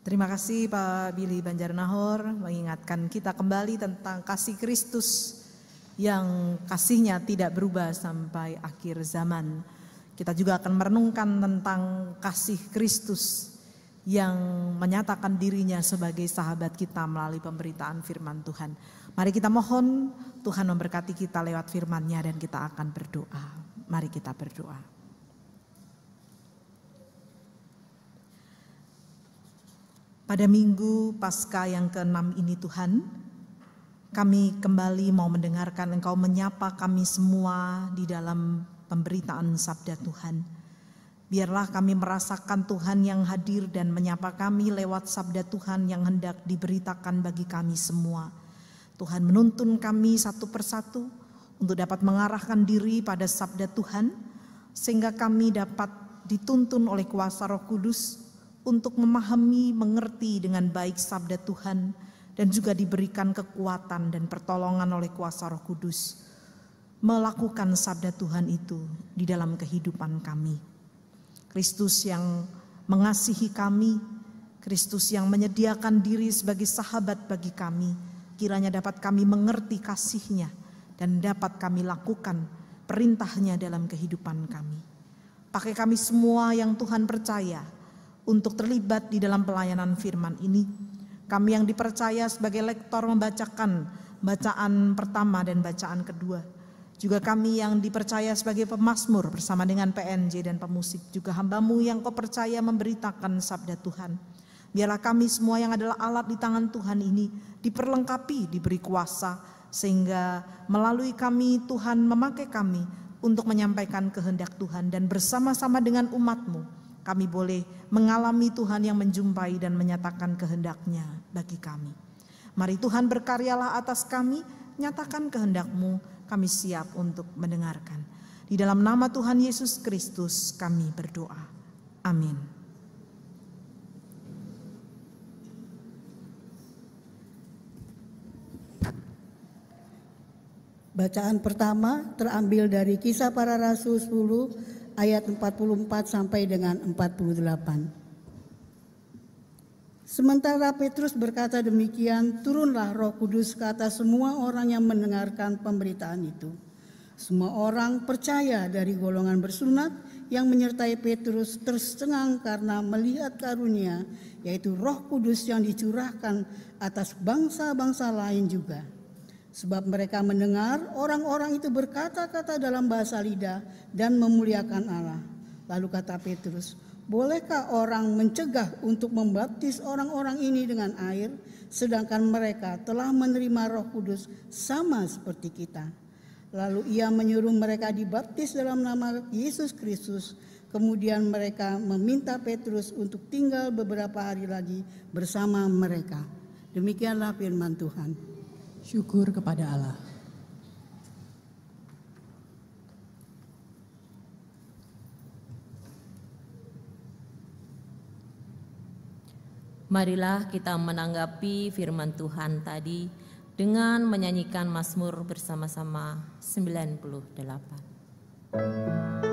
Terima kasih Pak Billy Banjarnahor mengingatkan kita kembali tentang kasih Kristus yang kasihnya tidak berubah sampai akhir zaman. Kita juga akan merenungkan tentang kasih Kristus yang menyatakan dirinya sebagai sahabat kita melalui pemberitaan firman Tuhan. Mari kita mohon Tuhan memberkati kita lewat firman-Nya dan kita akan berdoa. Mari kita berdoa. Pada minggu Paskah yang ke-6 ini Tuhan, kami kembali mau mendengarkan Engkau menyapa kami semua di dalam pemberitaan sabda Tuhan. Biarlah kami merasakan Tuhan yang hadir dan menyapa kami lewat sabda Tuhan yang hendak diberitakan bagi kami semua. Tuhan menuntun kami satu persatu untuk dapat mengarahkan diri pada sabda Tuhan, sehingga kami dapat dituntun oleh kuasa Roh Kudus untuk memahami, mengerti dengan baik sabda Tuhan, dan juga diberikan kekuatan dan pertolongan oleh kuasa Roh Kudus melakukan sabda Tuhan itu di dalam kehidupan kami. Kristus yang mengasihi kami, Kristus yang menyediakan diri sebagai sahabat bagi kami, kiranya dapat kami mengerti kasih-Nya dan dapat kami lakukan perintah-Nya dalam kehidupan kami. Pakai kami semua yang Tuhan percaya untuk terlibat di dalam pelayanan firman ini. Kami yang dipercaya sebagai lektor membacakan bacaan pertama dan bacaan kedua. Juga kami yang dipercaya sebagai pemazmur bersama dengan PNJ dan pemusik. Juga hamba-Mu yang Kau percaya memberitakan sabda Tuhan. Biarlah kami semua yang adalah alat di tangan Tuhan ini diperlengkapi, diberi kuasa. Sehingga melalui kami Tuhan memakai kami untuk menyampaikan kehendak Tuhan. Dan bersama-sama dengan umat-Mu kami boleh mengalami Tuhan yang menjumpai dan menyatakan kehendak-Nya bagi kami. Mari Tuhan berkaryalah atas kami, nyatakan kehendak-Mu, kami siap untuk mendengarkan. Di dalam nama Tuhan Yesus Kristus kami berdoa. Amin. Bacaan pertama terambil dari Kisah Para Rasul 10 ayat 44 sampai dengan 48. Sementara Petrus berkata demikian, turunlah Roh Kudus ke atas semua orang yang mendengarkan pemberitaan itu. Semua orang percaya dari golongan bersunat yang menyertai Petrus tercengang karena melihat karunia, yaitu Roh Kudus yang dicurahkan atas bangsa-bangsa lain juga. Sebab mereka mendengar orang-orang itu berkata-kata dalam bahasa lidah dan memuliakan Allah. Lalu kata Petrus, bolehkah orang mencegah untuk membaptis orang-orang ini dengan air, sedangkan mereka telah menerima Roh Kudus sama seperti kita? Lalu ia menyuruh mereka dibaptis dalam nama Yesus Kristus. Kemudian mereka meminta Petrus untuk tinggal beberapa hari lagi bersama mereka. Demikianlah firman Tuhan. Syukur kepada Allah. Marilah kita menanggapi firman Tuhan tadi dengan menyanyikan Mazmur bersama-sama 98.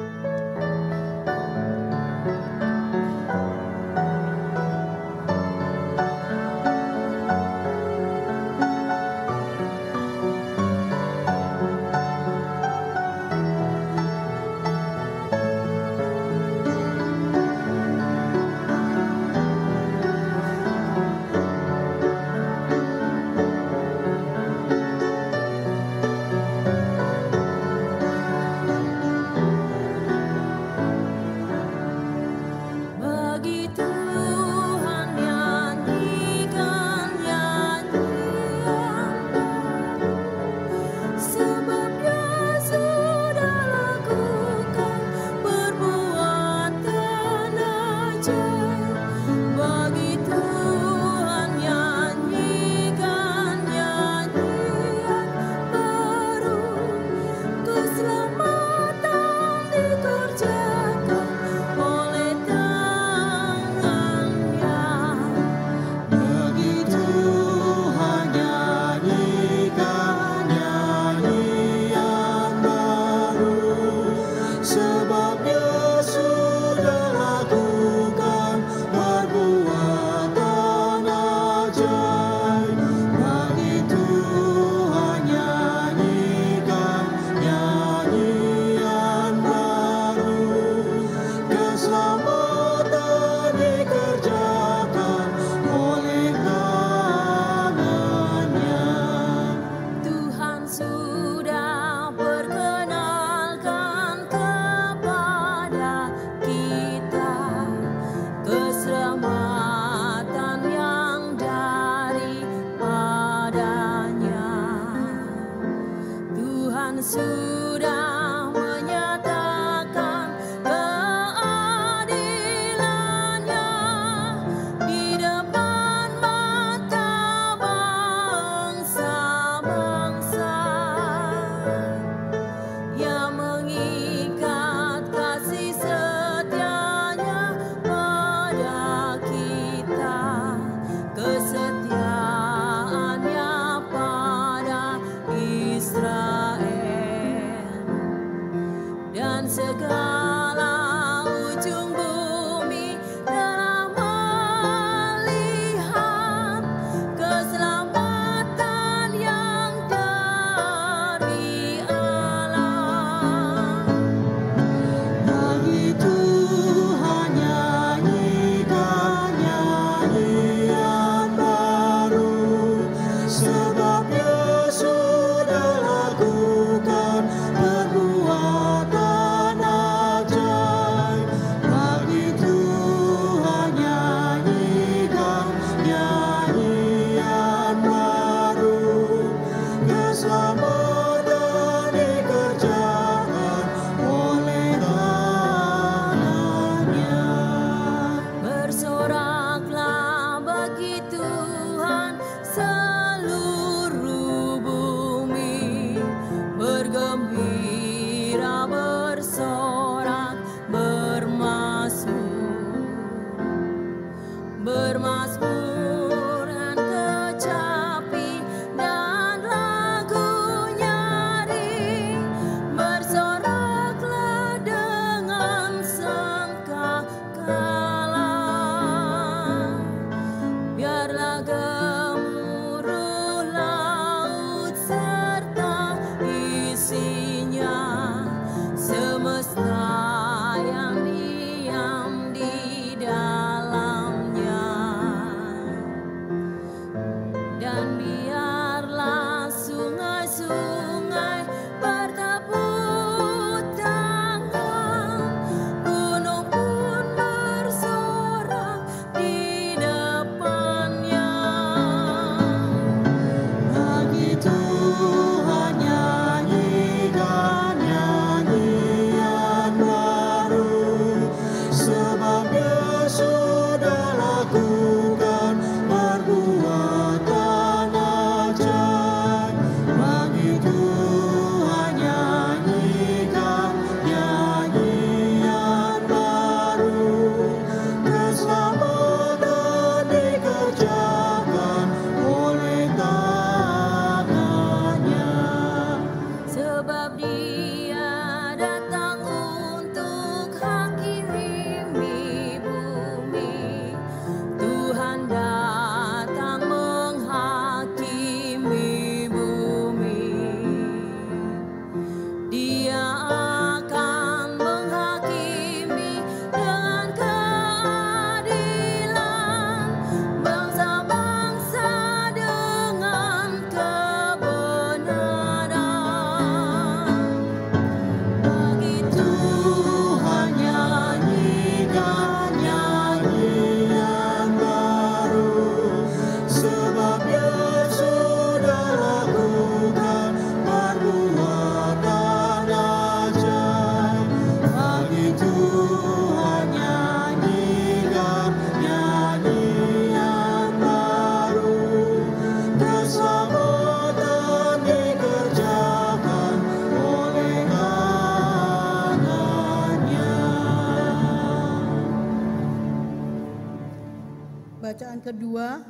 Bacaan kedua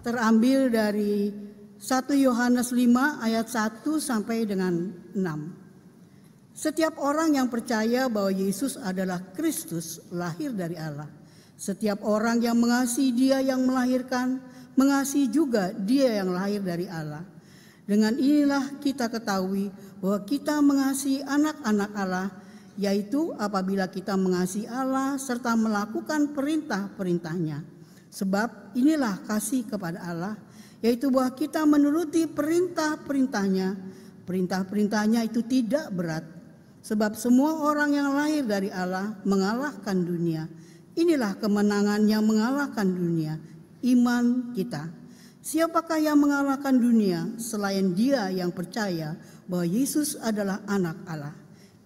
terambil dari 1 Yohanes 5 ayat 1 sampai dengan 6. Setiap orang yang percaya bahwa Yesus adalah Kristus lahir dari Allah. Setiap orang yang mengasihi Dia yang melahirkan, mengasihi juga Dia yang lahir dari Allah. Dengan inilah kita ketahui bahwa kita mengasihi anak-anak Allah, yaitu apabila kita mengasihi Allah serta melakukan perintah-perintahnya. Sebab inilah kasih kepada Allah, yaitu bahwa kita menuruti perintah-perintahnya. Perintah-perintahnya itu tidak berat, sebab semua orang yang lahir dari Allah mengalahkan dunia. Inilah kemenangan yang mengalahkan dunia, iman kita. Siapakah yang mengalahkan dunia selain Dia yang percaya bahwa Yesus adalah anak Allah?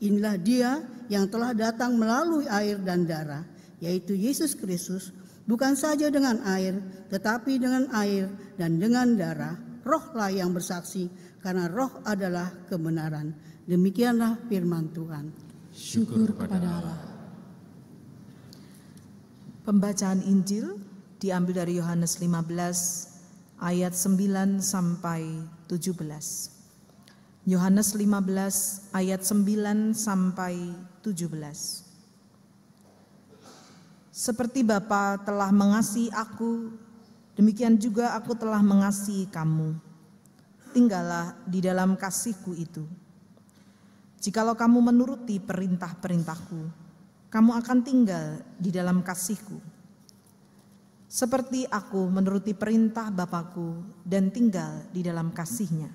Inilah Dia yang telah datang melalui air dan darah, yaitu Yesus Kristus, bukan saja dengan air, tetapi dengan air dan dengan darah. Rohlah yang bersaksi, karena Roh adalah kebenaran. Demikianlah firman Tuhan. Syukur kepada Allah. Pembacaan Injil diambil dari Yohanes 15 ayat 9 sampai 17. Yohanes 15 ayat 9 sampai 17. Seperti Bapa telah mengasihi aku, demikian juga aku telah mengasihi kamu. Tinggallah di dalam kasih-Ku itu. Jikalau kamu menuruti perintah-perintah-Ku, kamu akan tinggal di dalam kasih-Ku. Seperti aku menuruti perintah Bapa-Ku dan tinggal di dalam kasih-Nya.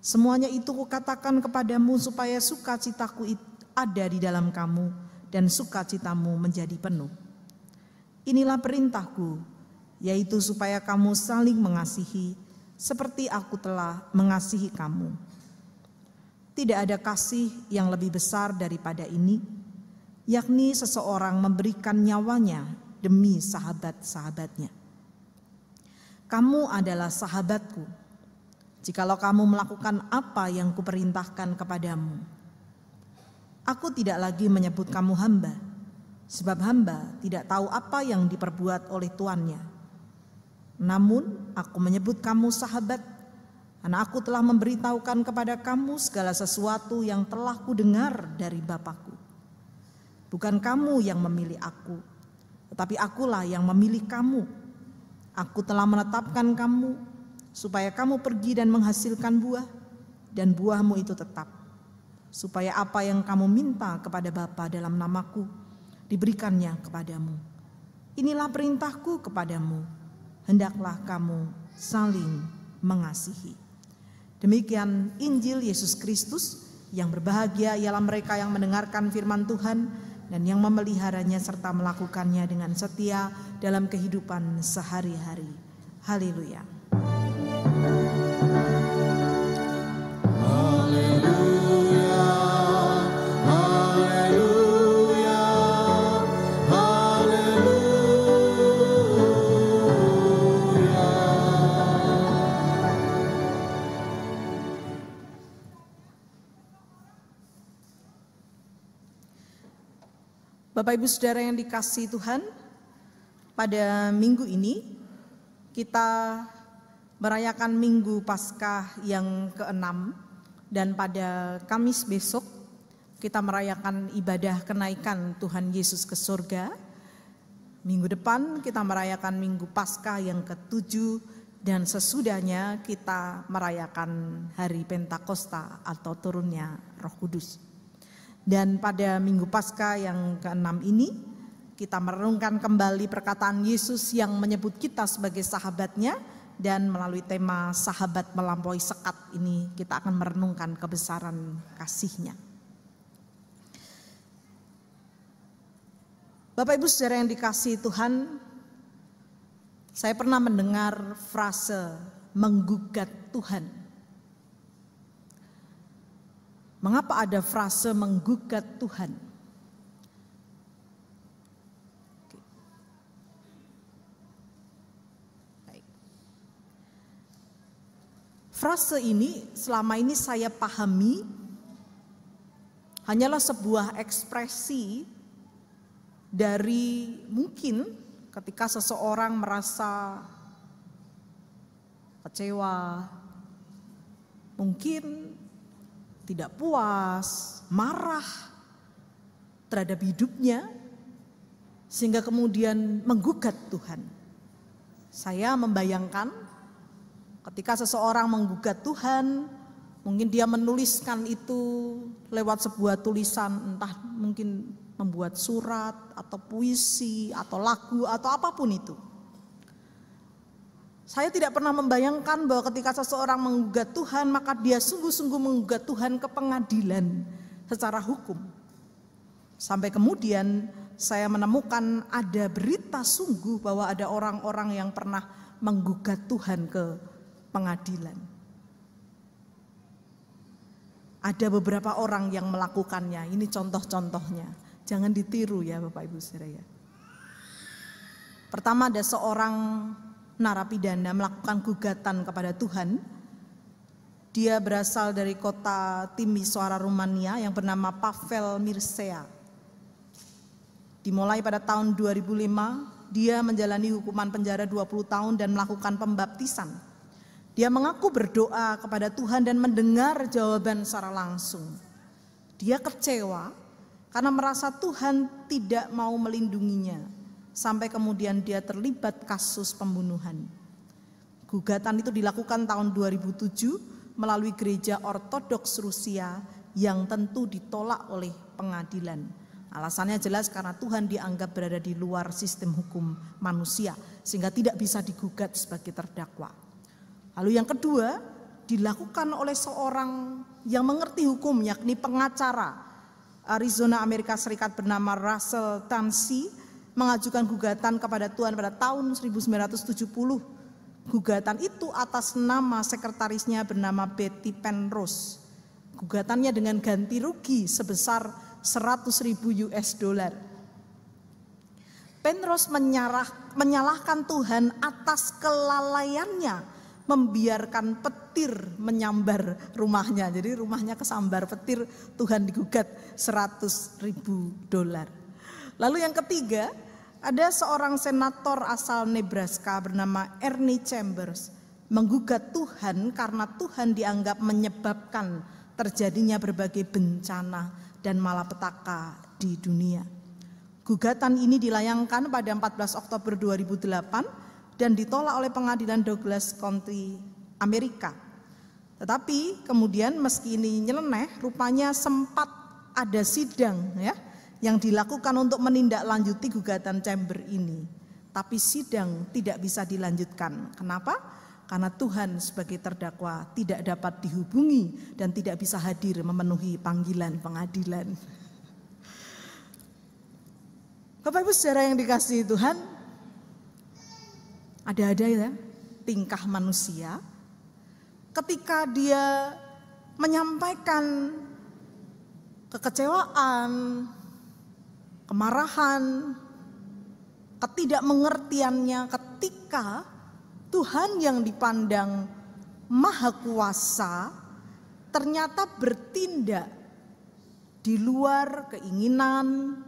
Semuanya itu Kukatakan kepadamu supaya sukacita-Ku ada di dalam kamu dan sukacitamu menjadi penuh. Inilah perintah-Ku, yaitu supaya kamu saling mengasihi seperti aku telah mengasihi kamu. Tidak ada kasih yang lebih besar daripada ini, yakni seseorang memberikan nyawanya demi sahabat-sahabatnya. Kamu adalah sahabatku, jikalau kamu melakukan apa yang Kuperintahkan kepadamu. Aku tidak lagi menyebut kamu hamba, sebab hamba tidak tahu apa yang diperbuat oleh tuannya. Namun aku menyebut kamu sahabat, karena aku telah memberitahukan kepada kamu segala sesuatu yang telah Kudengar dari Bapa-Ku. Bukan kamu yang memilih aku, tetapi akulah yang memilih kamu. Aku telah menetapkan kamu, supaya kamu pergi dan menghasilkan buah, dan buahmu itu tetap. Supaya apa yang kamu minta kepada Bapa dalam namaku, diberikannya kepadamu. Inilah perintahku kepadamu, hendaklah kamu saling mengasihi. Demikian Injil Yesus Kristus. Yang berbahagia ialah mereka yang mendengarkan firman Tuhan dan yang memeliharanya serta melakukannya dengan setia dalam kehidupan sehari-hari. Haleluya. Bapak Ibu Saudara yang dikasihi Tuhan, pada minggu ini kita merayakan Minggu Paskah yang ke-6 dan pada Kamis besok kita merayakan ibadah kenaikan Tuhan Yesus ke surga. Minggu depan kita merayakan Minggu Paskah yang ke-7 dan sesudahnya kita merayakan Hari Pentakosta atau turunnya Roh Kudus. Dan pada Minggu Paskah yang ke-6 ini kita merenungkan kembali perkataan Yesus yang menyebut kita sebagai sahabatnya, dan melalui tema sahabat melampaui sekat ini kita akan merenungkan kebesaran kasih-Nya. Bapak Ibu Saudara yang dikasihi Tuhan, saya pernah mendengar frase menggugat Tuhan. Mengapa ada frase menggugat Tuhan? Baik. Frase ini selama ini saya pahami hanyalah sebuah ekspresi dari mungkin ketika seseorang merasa kecewa, mungkin tidak puas, marah terhadap hidupnya, sehingga kemudian menggugat Tuhan. Saya membayangkan ketika seseorang menggugat Tuhan, mungkin dia menuliskan itu lewat sebuah tulisan, entah mungkin membuat surat atau puisi atau lagu atau apapun itu. Saya tidak pernah membayangkan bahwa ketika seseorang menggugat Tuhan, maka dia sungguh-sungguh menggugat Tuhan ke pengadilan secara hukum. Sampai kemudian saya menemukan ada berita sungguh bahwa ada orang-orang yang pernah menggugat Tuhan ke pengadilan. Ada beberapa orang yang melakukannya, ini contoh-contohnya. Jangan ditiru ya Bapak Ibu Saudara. Pertama, ada seorang narapidana melakukan gugatan kepada Tuhan. Dia berasal dari kota Timisoara, Rumania yang bernama Pavel Mircea. Dimulai pada tahun 2005, dia menjalani hukuman penjara 20 tahun dan melakukan pembaptisan. Dia mengaku berdoa kepada Tuhan dan mendengar jawaban secara langsung. Dia kecewa karena merasa Tuhan tidak mau melindunginya, sampai kemudian dia terlibat kasus pembunuhan. Gugatan itu dilakukan tahun 2007 melalui Gereja Ortodoks Rusia yang tentu ditolak oleh pengadilan. Alasannya jelas karena Tuhan dianggap berada di luar sistem hukum manusia, sehingga tidak bisa digugat sebagai terdakwa. Lalu yang kedua, dilakukan oleh seorang yang mengerti hukum, yakni pengacara Arizona, Amerika Serikat bernama Russell Tansey, mengajukan gugatan kepada Tuhan pada tahun 1970. Gugatan itu atas nama sekretarisnya bernama Betty Penrose. Gugatannya dengan ganti rugi sebesar $100.000. Penrose menyalahkan Tuhan atas kelalaiannya membiarkan petir menyambar rumahnya. Jadi rumahnya kesambar petir, Tuhan digugat $100.000. Lalu yang ketiga, ada seorang senator asal Nebraska bernama Ernie Chambers menggugat Tuhan karena Tuhan dianggap menyebabkan terjadinya berbagai bencana dan malapetaka di dunia. Gugatan ini dilayangkan pada 14 Oktober 2008 dan ditolak oleh pengadilan Douglas County, Amerika. Tetapi kemudian meski ini nyeleneh, rupanya sempat ada sidang ya, yang dilakukan untuk menindaklanjuti gugatan Chamber ini. Tapi sidang tidak bisa dilanjutkan. Kenapa? Karena Tuhan sebagai terdakwa tidak dapat dihubungi dan tidak bisa hadir memenuhi panggilan pengadilan. Bapak Ibu Saudara yang dikasihi Tuhan, ada-ada ya tingkah manusia ketika dia menyampaikan kekecewaan, kemarahan, ketidakmengertiannya ketika Tuhan yang dipandang maha kuasa ternyata bertindak di luar keinginan,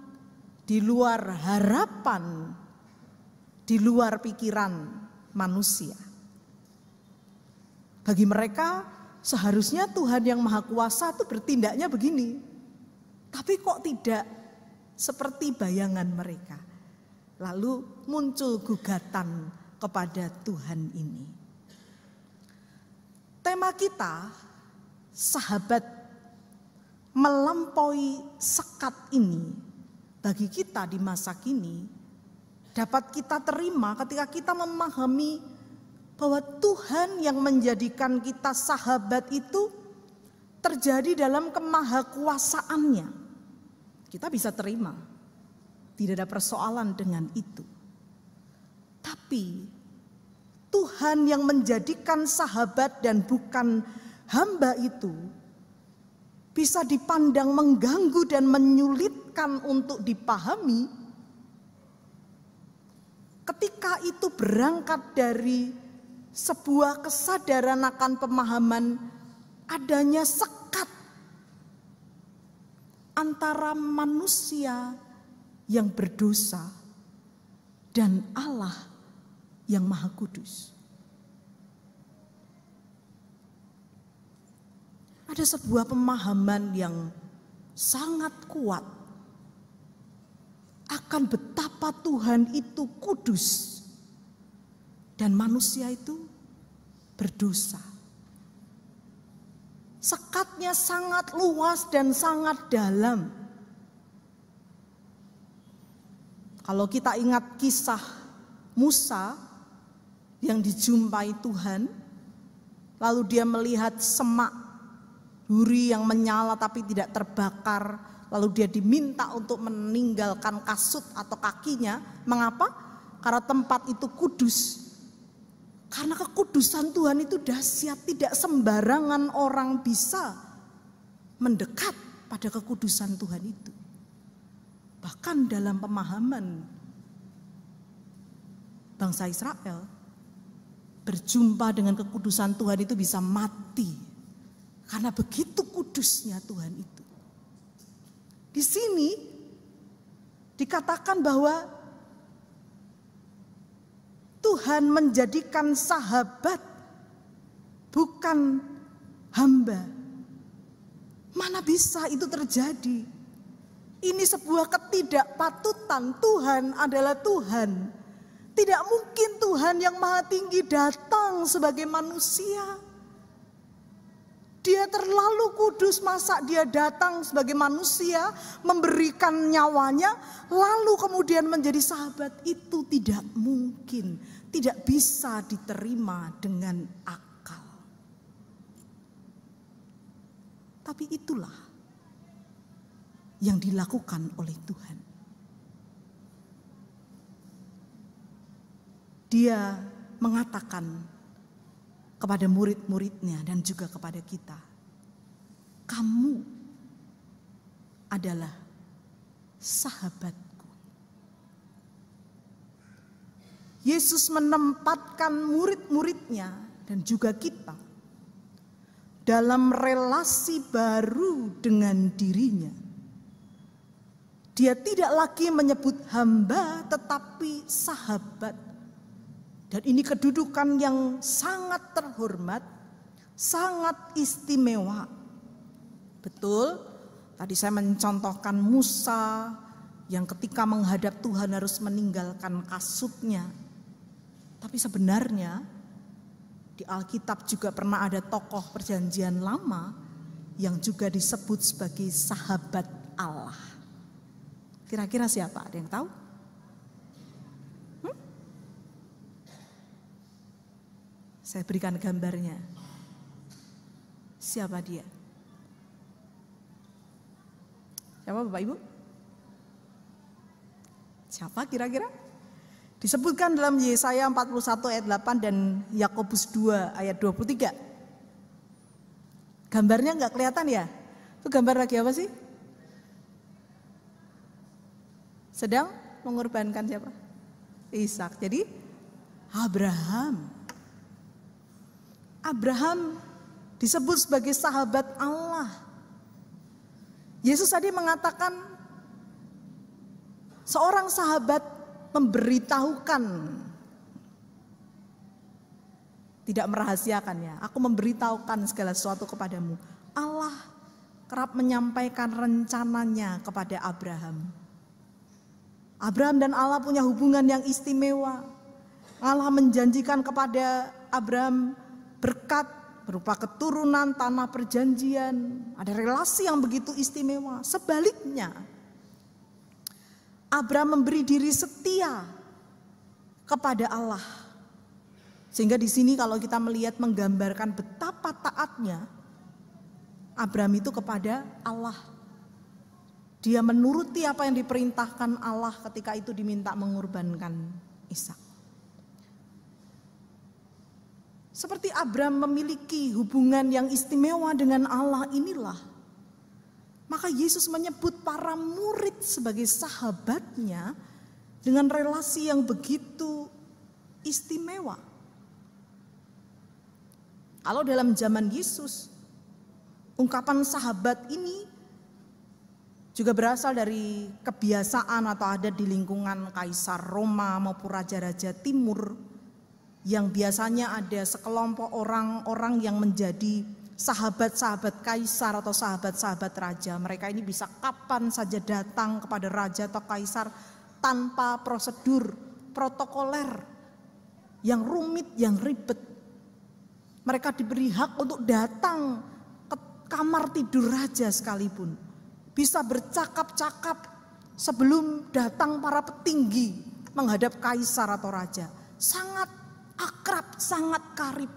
di luar harapan, di luar pikiran manusia. Bagi mereka seharusnya Tuhan yang maha kuasa itu bertindaknya begini. Tapi kok tidak seperti bayangan mereka. Lalu muncul gugatan kepada Tuhan ini. Tema kita, sahabat melampaui sekat ini, bagi kita di masa kini, dapat kita terima ketika kita memahami bahwa Tuhan yang menjadikan kita sahabat itu terjadi dalam kemahakuasaannya. Kita bisa terima, tidak ada persoalan dengan itu. Tapi Tuhan yang menjadikan sahabat dan bukan hamba itu bisa dipandang mengganggu dan menyulitkan untuk dipahami ketika itu berangkat dari sebuah kesadaran akan pemahaman adanya sekat antara manusia yang berdosa dan Allah yang Maha Kudus. Ada sebuah pemahaman yang sangat kuat akan betapa Tuhan itu kudus dan manusia itu berdosa. Sekatnya sangat luas dan sangat dalam. Kalau kita ingat kisah Musa yang dijumpai Tuhan, lalu dia melihat semak duri yang menyala tapi tidak terbakar, lalu dia diminta untuk meninggalkan kasut atau kakinya. Mengapa? Karena tempat itu kudus. Karena kekudusan Tuhan itu dahsyat, tidak sembarangan orang bisa mendekat pada kekudusan Tuhan itu. Bahkan dalam pemahaman bangsa Israel, berjumpa dengan kekudusan Tuhan itu bisa mati. Karena begitu kudusnya Tuhan itu. Di sini dikatakan bahwa Tuhan menjadikan sahabat, bukan hamba. Mana bisa itu terjadi? Ini sebuah ketidakpatutan. Tuhan adalah Tuhan. Tidak mungkin Tuhan yang Maha Tinggi datang sebagai manusia. Dia terlalu kudus, masa dia datang sebagai manusia, memberikan nyawanya, lalu kemudian menjadi sahabat. Itu tidak mungkin, tidak bisa diterima dengan akal. Tapi itulah yang dilakukan oleh Tuhan. Dia mengatakan kepada murid-muridnya dan juga kepada kita, kamu adalah sahabatku. Yesus menempatkan murid-muridnya dan juga kita dalam relasi baru dengan dirinya. Dia tidak lagi menyebut hamba tetapi sahabat. Dan ini kedudukan yang sangat terhormat, sangat istimewa. Betul, tadi saya mencontohkan Musa yang ketika menghadap Tuhan harus meninggalkan kasutnya. Tapi sebenarnya di Alkitab juga pernah ada tokoh perjanjian lama yang juga disebut sebagai sahabat Allah. Kira-kira siapa? Ada yang tahu? Saya berikan gambarnya. Siapa dia? Siapa Bapak Ibu? Siapa kira-kira? Disebutkan dalam Yesaya 41 ayat 8 dan Yakobus 2 ayat 23. Gambarnya enggak kelihatan ya? Itu gambar lagi apa sih? Sedang mengorbankan siapa? Ishak. Jadi Abraham disebut sebagai sahabat Allah. Yesus tadi mengatakan seorang sahabat memberitahukan, tidak merahasiakan ya. Aku memberitahukan segala sesuatu kepadamu. Allah kerap menyampaikan rencananya kepada Abraham. Abraham dan Allah punya hubungan yang istimewa. Allah menjanjikan kepada Abraham berkat berupa keturunan, tanah perjanjian. Ada relasi yang begitu istimewa. Sebaliknya, Abraham memberi diri setia kepada Allah. Sehingga di sini kalau kita melihat menggambarkan betapa taatnya Abraham itu kepada Allah. Dia menuruti apa yang diperintahkan Allah ketika itu diminta mengorbankan Ishak. Seperti Abraham memiliki hubungan yang istimewa dengan Allah inilah, maka Yesus menyebut para murid sebagai sahabatnya dengan relasi yang begitu istimewa. Kalau dalam zaman Yesus, ungkapan sahabat ini juga berasal dari kebiasaan atau adat di lingkungan Kaisar Roma maupun raja-raja timur, yang biasanya ada sekelompok orang-orang yang menjadi sahabat-sahabat kaisar atau sahabat-sahabat raja. Mereka ini bisa kapan saja datang kepada raja atau kaisar tanpa prosedur protokoler yang rumit, yang ribet. Mereka diberi hak untuk datang ke kamar tidur raja sekalipun. Bisa bercakap-cakap sebelum datang para petinggi menghadap kaisar atau raja. Sangat akrab, sangat karib.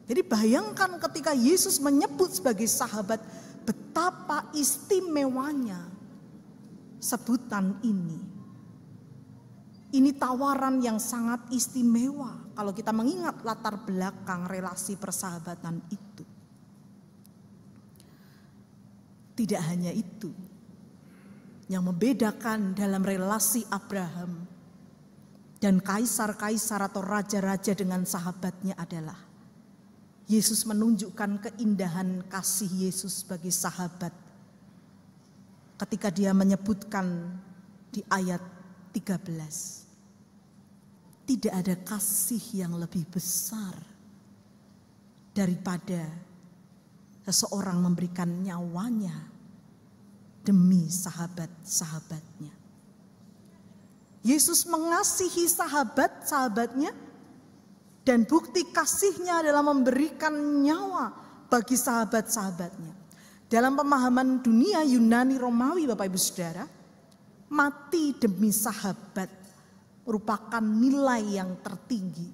Jadi bayangkan ketika Yesus menyebut sebagai sahabat, betapa istimewanya sebutan ini. Ini tawaran yang sangat istimewa kalau kita mengingat latar belakang relasi persahabatan itu. Tidak hanya itu, yang membedakan dalam relasi Abraham dan kaisar-kaisar atau raja-raja dengan sahabatnya adalah Yesus menunjukkan keindahan kasih Yesus sebagai sahabat ketika dia menyebutkan di ayat 13, tidak ada kasih yang lebih besar daripada seseorang memberikan nyawanya demi sahabat-sahabatnya. Yesus mengasihi sahabat-sahabatnya, dan bukti kasihnya adalah memberikan nyawa bagi sahabat-sahabatnya. Dalam pemahaman dunia Yunani Romawi, Bapak Ibu Saudara, mati demi sahabat merupakan nilai yang tertinggi.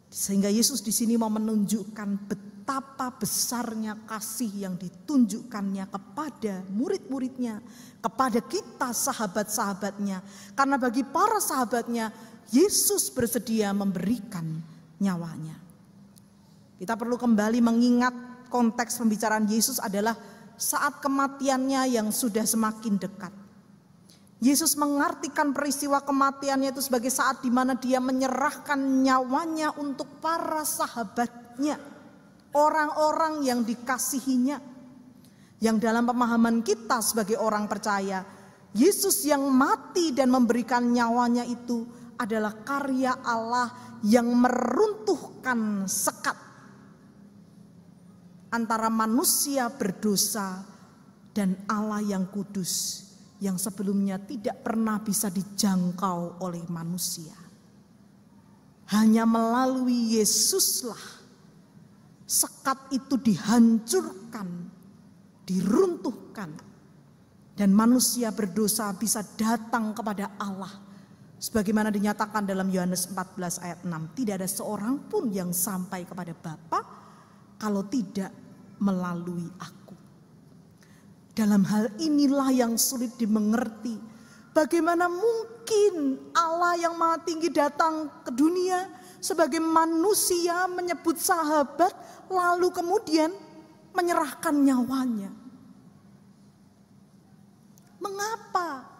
Sehingga Yesus di sini mau menunjukkan betapa besarnya kasih yang ditunjukkannya kepada murid-muridnya, kepada kita sahabat-sahabatnya. Karena bagi para sahabatnya, Yesus bersedia memberikan nyawanya. Kita perlu kembali mengingat konteks pembicaraan Yesus adalah saat kematiannya yang sudah semakin dekat. Yesus mengartikan peristiwa kematiannya itu sebagai saat di mana dia menyerahkan nyawanya untuk para sahabatnya, orang-orang yang dikasihinya. Yang dalam pemahaman kita sebagai orang percaya, Yesus yang mati dan memberikan nyawanya itu adalah karya Allah yang meruntuhkan sekat antara manusia berdosa dan Allah yang kudus, yang sebelumnya tidak pernah bisa dijangkau oleh manusia. Hanya melalui Yesuslah sekat itu dihancurkan, diruntuhkan, dan manusia berdosa bisa datang kepada Allah. Sebagaimana dinyatakan dalam Yohanes 14 ayat 6, tidak ada seorang pun yang sampai kepada Bapa kalau tidak melalui aku. Dalam hal inilah yang sulit dimengerti. Bagaimana mungkin Allah yang Maha Tinggi datang ke dunia sebagai manusia, menyebut sahabat, lalu kemudian menyerahkan nyawanya. Mengapa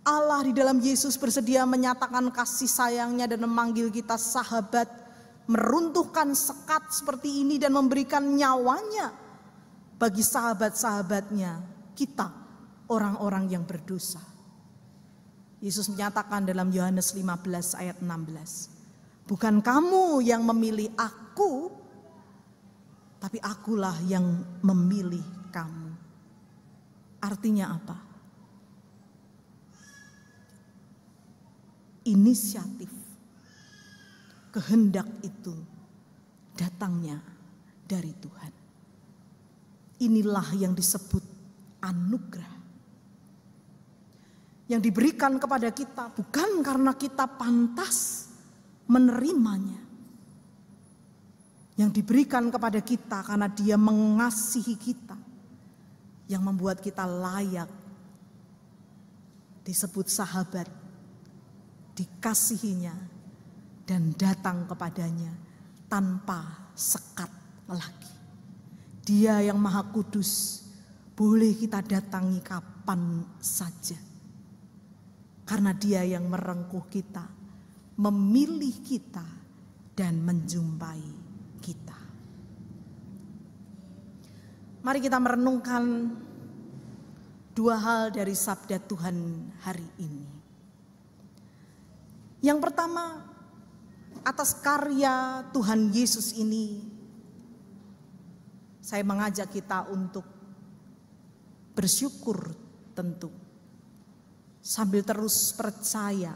Allah di dalam Yesus bersedia menyatakan kasih sayangnya dan memanggil kita sahabat, meruntuhkan sekat seperti ini dan memberikan nyawanya bagi sahabat-sahabatnya, kita orang-orang yang berdosa? Yesus menyatakan dalam Yohanes 15 ayat 16, bukan kamu yang memilih aku, tapi akulah yang memilih kamu. Artinya apa? Inisiatif, kehendak itu datangnya dari Tuhan. Inilah yang disebut anugerah, yang diberikan kepada kita bukan karena kita pantas menerimanya. Yang diberikan kepada kita karena Dia mengasihi kita, yang membuat kita layak disebut sahabat, dikasihinya, dan datang kepadanya tanpa sekat lagi. Dia yang Maha Kudus boleh kita datangi kapan saja, karena Dia yang merengkuh kita, memilih kita, dan menjumpai kita. Mari kita merenungkan dua hal dari sabda Tuhan hari ini. Yang pertama, atas karya Tuhan Yesus ini, saya mengajak kita untuk bersyukur tentu, sambil terus percaya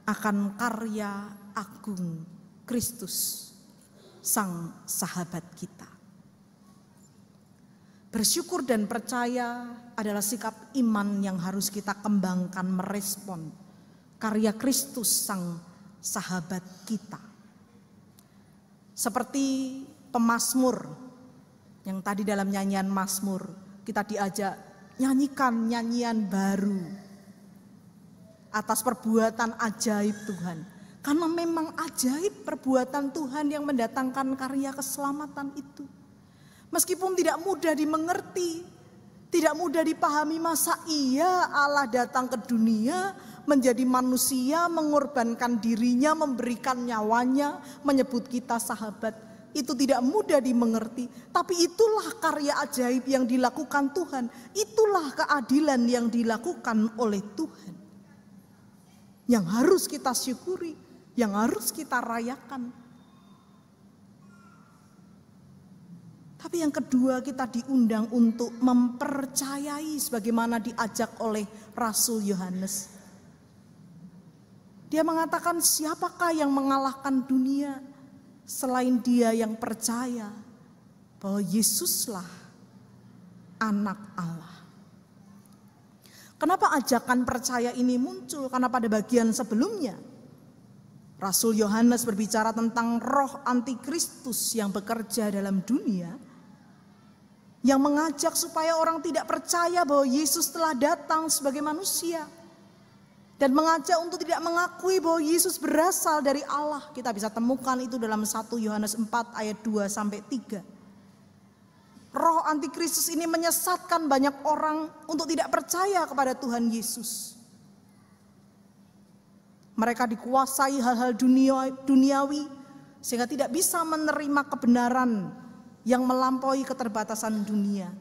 akan karya agung Kristus, Sang Sahabat kita. Bersyukur dan percaya adalah sikap iman yang harus kita kembangkan merespon karya Kristus, Sang Sahabat kita. Seperti pemazmur yang tadi dalam nyanyian Mazmur kita diajak nyanyikan nyanyian baru atas perbuatan ajaib Tuhan. Karena memang ajaib perbuatan Tuhan yang mendatangkan karya keselamatan itu. Meskipun tidak mudah dimengerti, tidak mudah dipahami, masa iya Allah datang ke dunia menjadi manusia, mengorbankan dirinya, memberikan nyawanya, menyebut kita sahabat. Itu tidak mudah dimengerti, tapi itulah karya ajaib yang dilakukan Tuhan. Itulah keadilan yang dilakukan oleh Tuhan. Yang harus kita syukuri, yang harus kita rayakan. Tapi yang kedua, kita diundang untuk mempercayai sebagaimana diajak oleh Rasul Yohanes. Dia mengatakan, siapakah yang mengalahkan dunia selain dia yang percaya bahwa Yesuslah anak Allah. Kenapa ajakan percaya ini muncul? Karena pada bagian sebelumnya Rasul Yohanes berbicara tentang roh antikristus yang bekerja dalam dunia, yang mengajak supaya orang tidak percaya bahwa Yesus telah datang sebagai manusia, dan mengajak untuk tidak mengakui bahwa Yesus berasal dari Allah. Kita bisa temukan itu dalam 1 Yohanes 4 ayat 2-3. Roh antikristus ini menyesatkan banyak orang untuk tidak percaya kepada Tuhan Yesus. Mereka dikuasai hal-hal duniawi sehingga tidak bisa menerima kebenaran yang melampaui keterbatasan dunia.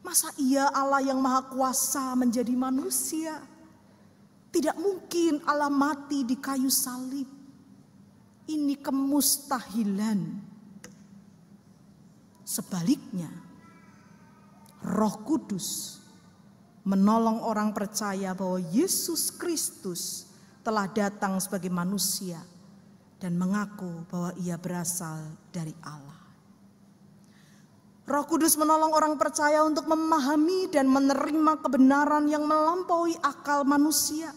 Masa iya Allah yang maha kuasa menjadi manusia? Tidak mungkin Allah mati di kayu salib. Ini kemustahilan. Sebaliknya, Roh Kudus menolong orang percaya bahwa Yesus Kristus telah datang sebagai manusia dan mengaku bahwa ia berasal dari Allah. Roh Kudus menolong orang percaya untuk memahami dan menerima kebenaran yang melampaui akal manusia.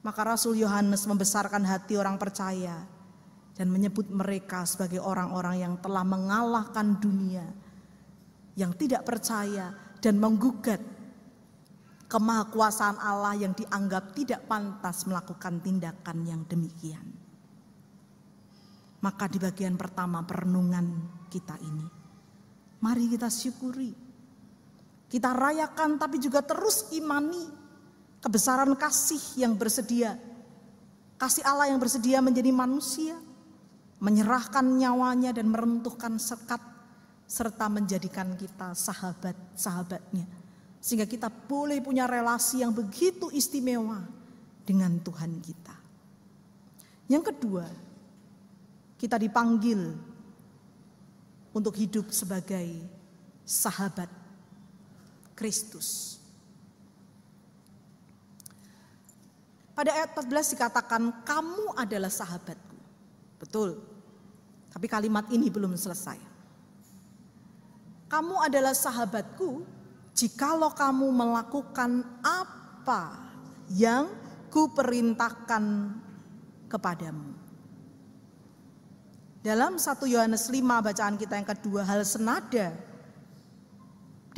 Maka Rasul Yohanes membesarkan hati orang percaya dan menyebut mereka sebagai orang-orang yang telah mengalahkan dunia, yang tidak percaya dan menggugat kemahakuasaan Allah yang dianggap tidak pantas melakukan tindakan yang demikian. Maka di bagian pertama perenungan kita ini, mari kita syukuri, kita rayakan, tapi juga terus imani kebesaran kasih yang bersedia, kasih Allah yang bersedia menjadi manusia, menyerahkan nyawanya dan meruntuhkan sekat, serta menjadikan kita sahabat-sahabatnya, sehingga kita boleh punya relasi yang begitu istimewa dengan Tuhan kita. Yang kedua, kita dipanggil untuk hidup sebagai sahabat Kristus. Pada ayat 14 dikatakan, kamu adalah sahabatku. Betul, tapi kalimat ini belum selesai. Kamu adalah sahabatku jikalau kamu melakukan apa yang kuperintahkan kepadamu. Dalam 1 Yohanes 5 bacaan kita yang kedua, hal senada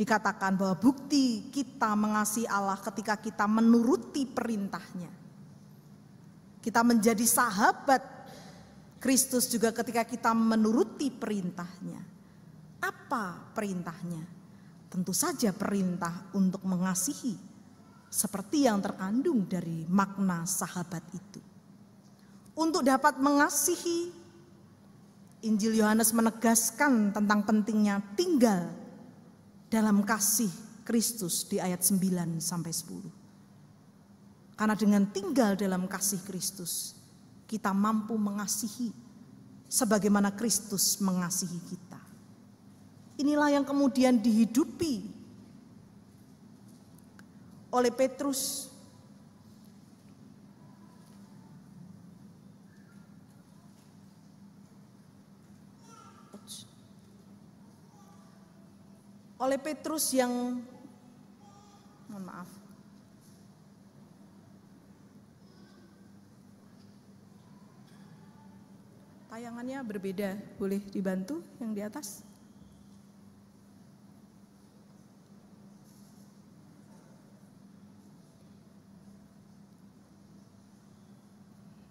dikatakan bahwa bukti kita mengasihi Allah ketika kita menuruti perintahnya. Kita menjadi sahabat Kristus juga ketika kita menuruti perintahnya. Apa perintahnya? Tentu saja perintah untuk mengasihi, seperti yang terkandung dari makna sahabat itu. Untuk dapat mengasihi, Injil Yohanes menegaskan tentang pentingnya tinggal dalam kasih Kristus di ayat 9 sampai 10. Karena dengan tinggal dalam kasih Kristus, kita mampu mengasihi sebagaimana Kristus mengasihi kita. Inilah yang kemudian dihidupi oleh Petrus. Oleh Petrus yang, mohon maaf, tayangannya berbeda, boleh dibantu yang di atas?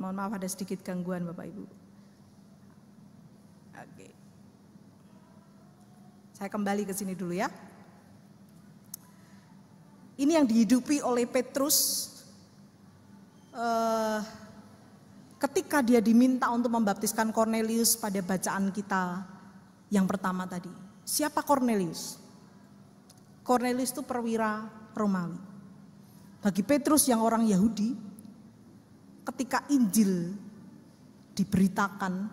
Mohon maaf ada sedikit gangguan Bapak Ibu. Oke. Saya kembali ke sini dulu ya. Ini yang dihidupi oleh Petrus ketika dia diminta untuk membaptiskan Kornelius pada bacaan kita yang pertama tadi. Siapa Kornelius? Kornelius itu perwira Romawi. Bagi Petrus yang orang Yahudi, ketika Injil diberitakan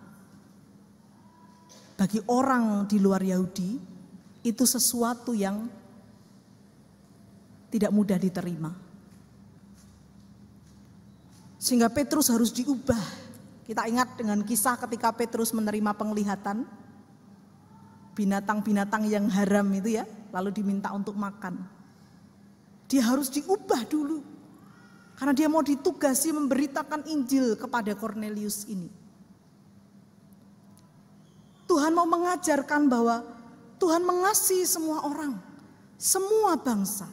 bagi orang di luar Yahudi, itu sesuatu yang tidak mudah diterima. Sehingga Petrus harus diubah. Kita ingat dengan kisah ketika Petrus menerima penglihatan binatang-binatang yang haram itu ya, lalu diminta untuk makan. Dia harus diubah dulu. Karena dia mau ditugasi memberitakan Injil kepada Kornelius ini. Tuhan mau mengajarkan bahwa Tuhan mengasihi semua orang, semua bangsa,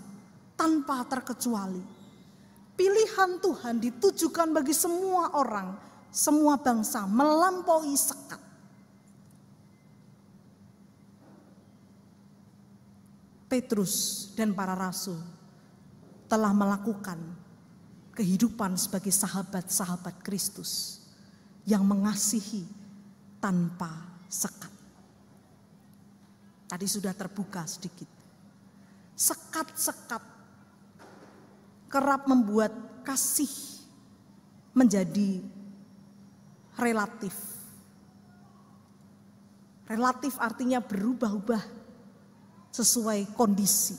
tanpa terkecuali. Pilihan Tuhan ditujukan bagi semua orang, semua bangsa, melampaui sekat. Petrus dan para rasul telah melakukan kehidupan sebagai sahabat-sahabat Kristus yang mengasihi tanpa sekat. Tadi sudah terbuka sedikit. Sekat-sekat kerap membuat kasih menjadi relatif. Relatif artinya berubah-ubah sesuai kondisi.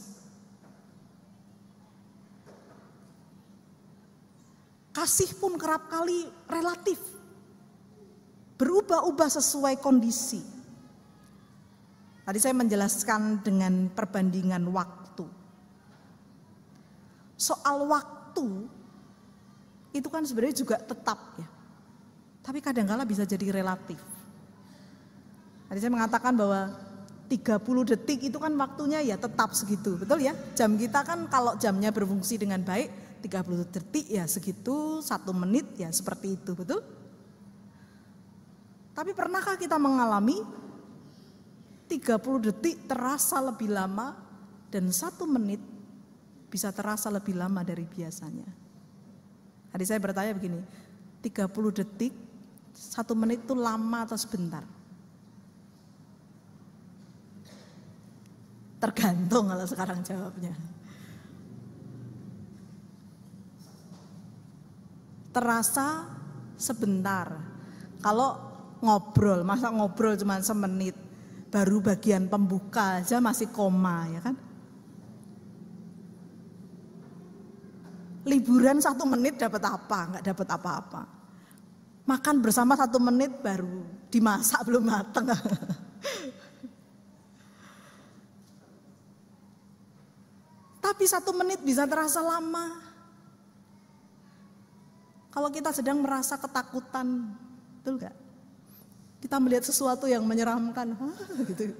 Kasih pun kerap kali relatif. Berubah-ubah sesuai kondisi. Tadi saya menjelaskan dengan perbandingan waktu. Soal waktu itu kan sebenarnya juga tetap ya. Tapi kadang-kala bisa jadi relatif. Tadi saya mengatakan bahwa 30 detik itu kan waktunya ya tetap segitu, betul ya? Jam kita kan kalau jamnya berfungsi dengan baik 30 detik ya segitu, 1 menit ya seperti itu, betul? Tapi pernahkah kita mengalami 30 detik terasa lebih lama dan 1 menit bisa terasa lebih lama dari biasanya? Tadi saya bertanya begini, 30 detik, 1 menit itu lama atau sebentar? Tergantung kalau sekarang jawabnya. Terasa sebentar. Kalau ngobrol, masa ngobrol cuma semenit, baru bagian pembuka aja masih koma ya kan. Liburan 1 menit dapat apa? Enggak dapat apa-apa. Makan bersama 1 menit baru dimasak belum matang. Tapi 1 menit bisa terasa lama. Kalau kita sedang merasa ketakutan, betul gak? Kita melihat sesuatu yang menyeramkan, gitu.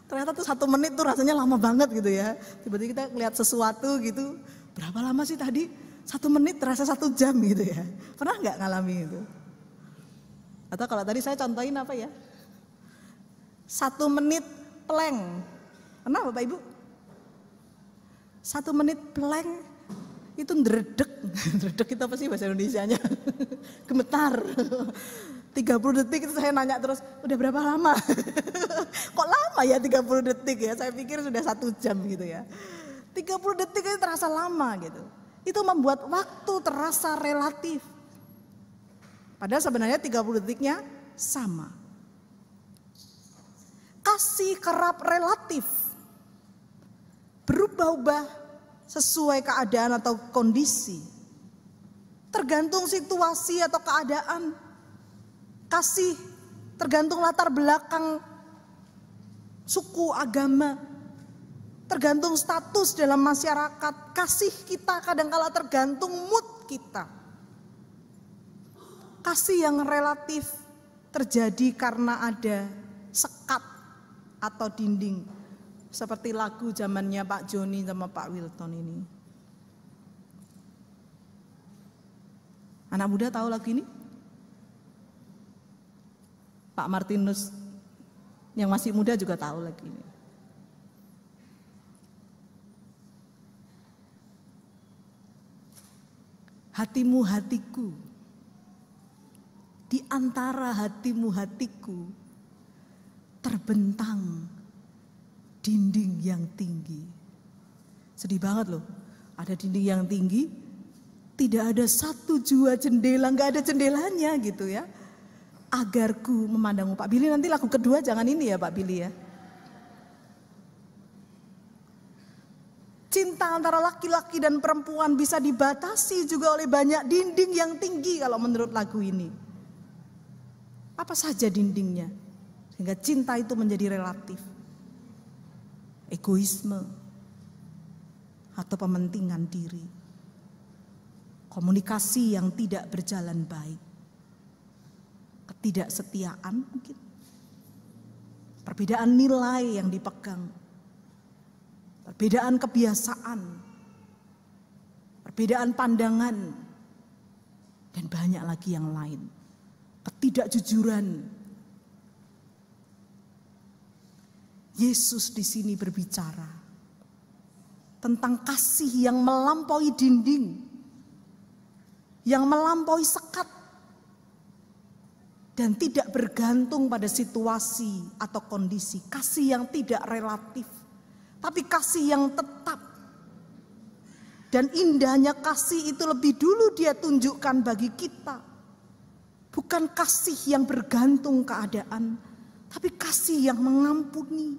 Ternyata tuh 1 menit tuh rasanya lama banget gitu ya. Tiba-tiba kita lihat sesuatu gitu, berapa lama sih tadi? 1 menit terasa 1 jam gitu ya. Pernah gak ngalami itu? Atau kalau tadi saya contohin apa ya? 1 menit plank. Pernah Bapak Ibu? 1 menit plank itu ndredeg. Ndredeg itu apa sih bahasa Indonesianya? Gemetar. 30 detik itu saya nanya terus, udah berapa lama? Kok lama ya 30 detik ya? Saya pikir sudah 1 jam gitu ya. 30 detik itu terasa lama gitu. Itu membuat waktu terasa relatif. Padahal sebenarnya 30 detiknya sama. Kasih kerap relatif. Berubah-ubah sesuai keadaan atau kondisi. Tergantung situasi atau keadaan. Kasih tergantung latar belakang suku, agama. Tergantung status dalam masyarakat. Kasih kita kadang-kala tergantung mood kita. Kasih yang relatif terjadi karena ada sekat atau dinding. Seperti lagu zamannya Pak Joni sama Pak Wilton ini. Anak muda tahu lagu ini? Pak Martinus yang masih muda juga tahu lagu ini. Hatimu hatiku, di antara hatimu hatiku terbentang dinding yang tinggi. Sedih banget loh, ada dinding yang tinggi, tidak ada satu jua jendela, nggak ada jendelanya gitu ya. Agarku memandangmu. Pak Billy nanti lagu kedua jangan ini ya Pak Billy ya. Cinta antara laki-laki dan perempuan bisa dibatasi juga oleh banyak dinding yang tinggi kalau menurut lagu ini. Apa saja dindingnya? Sehingga cinta itu menjadi relatif. Egoisme atau pementingan diri. Komunikasi yang tidak berjalan baik. Ketidaksetiaan mungkin. Perbedaan nilai yang dipegang. Perbedaan kebiasaan, perbedaan pandangan, dan banyak lagi yang lain. Ketidakjujuran. Yesus di sini berbicara tentang kasih yang melampaui dinding, yang melampaui sekat, dan tidak bergantung pada situasi atau kondisi. Kasih yang tidak relatif. Tapi kasih yang tetap. Dan indahnya kasih itu lebih dulu dia tunjukkan bagi kita. Bukan kasih yang bergantung keadaan. Tapi kasih yang mengampuni.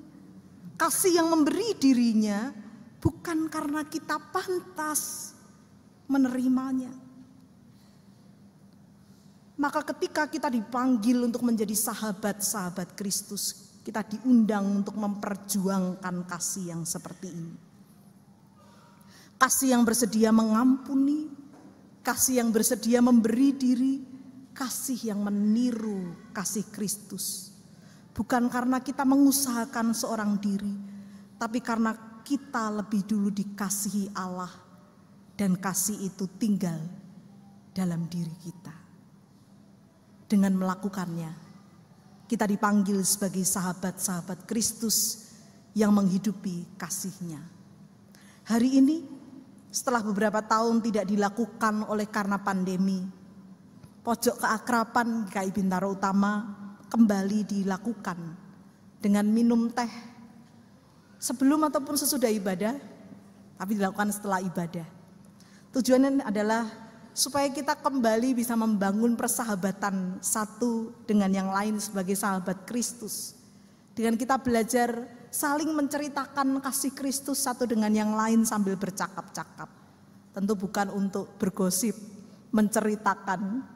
Kasih yang memberi dirinya. Bukan karena kita pantas menerimanya. Maka ketika kita dipanggil untuk menjadi sahabat-sahabat Kristus, kita diundang untuk memperjuangkan kasih yang seperti ini. Kasih yang bersedia mengampuni, kasih yang bersedia memberi diri, kasih yang meniru kasih Kristus. Bukan karena kita mengusahakan seorang diri, tapi karena kita lebih dulu dikasihi Allah dan kasih itu tinggal dalam diri kita. Dengan melakukannya, kita dipanggil sebagai sahabat-sahabat Kristus yang menghidupi kasih-Nya. Hari ini setelah beberapa tahun tidak dilakukan oleh karena pandemi, pojok keakraban GKI Bintaro Utama kembali dilakukan dengan minum teh sebelum ataupun sesudah ibadah, tapi dilakukan setelah ibadah. Tujuannya adalah supaya kita kembali bisa membangun persahabatan satu dengan yang lain sebagai sahabat Kristus. Dengan kita belajar saling menceritakan kasih Kristus satu dengan yang lain sambil bercakap-cakap. Tentu bukan untuk bergosip, menceritakan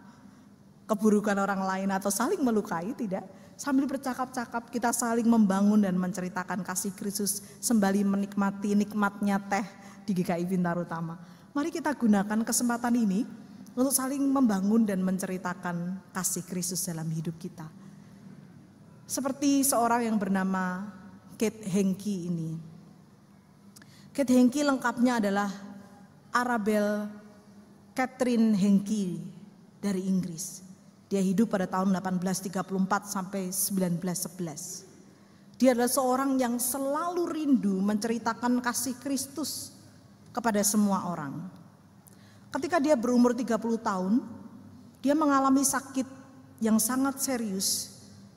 keburukan orang lain atau saling melukai, tidak. Sambil bercakap-cakap kita saling membangun dan menceritakan kasih Kristus sembari menikmati nikmatnya teh di GKI Bintaro Utama. Mari kita gunakan kesempatan ini untuk saling membangun dan menceritakan kasih Kristus dalam hidup kita. Seperti seorang yang bernama Kate Henke ini. Kate Henke lengkapnya adalah Arabelle Catherine Henke dari Inggris. Dia hidup pada tahun 1834 sampai 1911. Dia adalah seorang yang selalu rindu menceritakan kasih Kristus kepada semua orang. Ketika dia berumur 30 tahun, dia mengalami sakit yang sangat serius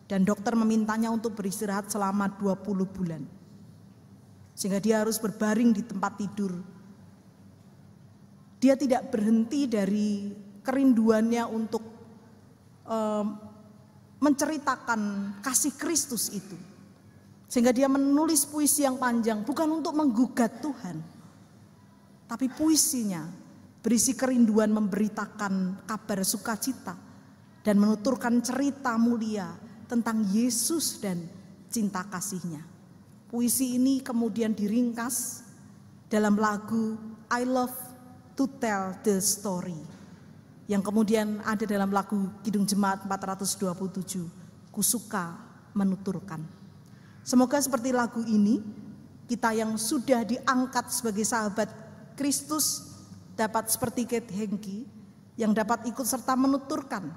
dan dokter memintanya untuk beristirahat selama 20 bulan. Sehingga dia harus berbaring di tempat tidur. Dia tidak berhenti dari kerinduannya untuk menceritakan kasih Kristus itu. Sehingga dia menulis puisi yang panjang, bukan untuk menggugat Tuhan, tapi puisinya berisi kerinduan memberitakan kabar sukacita dan menuturkan cerita mulia tentang Yesus dan cinta kasihnya. Puisi ini kemudian diringkas dalam lagu I Love to Tell the Story, yang kemudian ada dalam lagu Kidung Jemaat 427, Kusuka Menuturkan. Semoga seperti lagu ini, kita yang sudah diangkat sebagai sahabat Kristus dapat seperti Kate Hengki, yang dapat ikut serta menuturkan,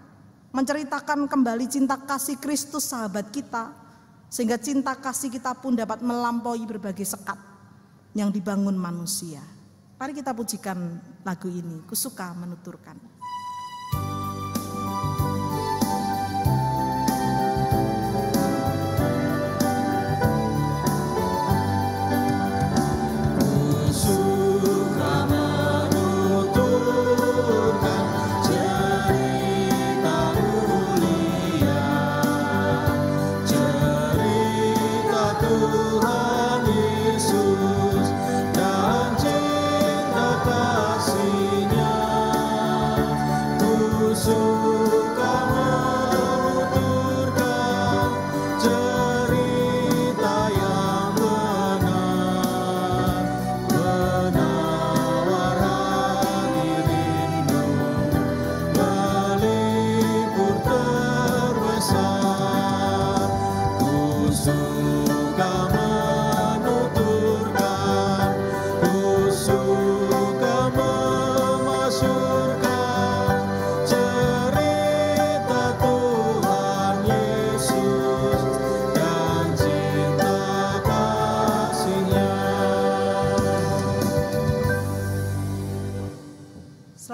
menceritakan kembali cinta kasih Kristus sahabat kita, sehingga cinta kasih kita pun dapat melampaui berbagai sekat yang dibangun manusia. Mari kita pujikan lagu ini, Kusuka Menuturkan.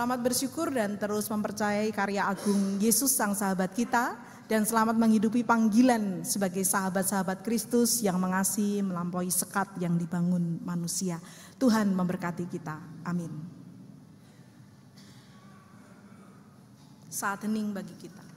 Selamat bersyukur dan terus mempercayai karya agung Yesus Sang Sahabat kita, dan selamat menghidupi panggilan sebagai sahabat-sahabat Kristus yang mengasihi melampaui sekat yang dibangun manusia. Tuhan memberkati kita. Amin. Saat hening bagi kita.